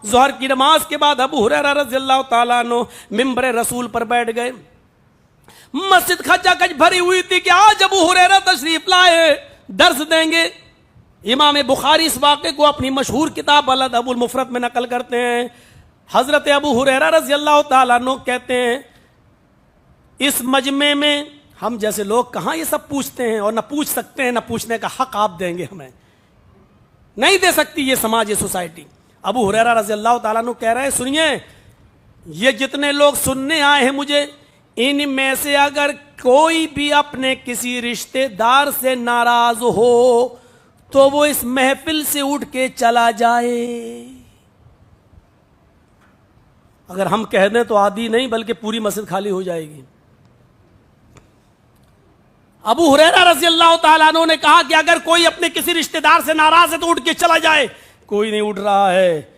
ज़ोहर की नमाज के बाद अबू हुरैरा रज़ियल्लाहु ताला अन्हु मिंबर रसूल पर बैठ गए। मस्जिद खचाखच भरी हुई थी कि आज अबू हुरैरा तशरीफ लाए, दर्स देंगे। इमाम बुखारी इस वाक़े को अपनी मशहूर किताब अल अदबुल मुफ़रद में नकल करते हैं। हज़रत अबू हुरैरा रज़ियल्लाहु ताला अन्हु कहते हैं, इस मजमे में हम जैसे लोग कहाँ ये सब पूछते हैं, और न पूछ सकते हैं, न पूछने का हक आप देंगे, हमें नहीं दे सकती ये समाज, ये सोसाइटी। अबू हुरैरा रज़ियल्लाहु ताला अन्हु कह रहे हैं, सुनिए, ये जितने लोग सुनने आए हैं मुझे, इनमें से अगर कोई भी अपने किसी रिश्तेदार से नाराज हो तो वो इस महफिल से उठ के चला जाए। अगर हम कह दें तो आधी नहीं बल्कि पूरी मस्जिद खाली हो जाएगी। अबू हुरैरा रज़ियल्लाहु ताला अन्हु ने कहा कि अगर कोई अपने किसी रिश्तेदार से नाराज है तो उठ के चला जाए। कोई नहीं उठ रहा है।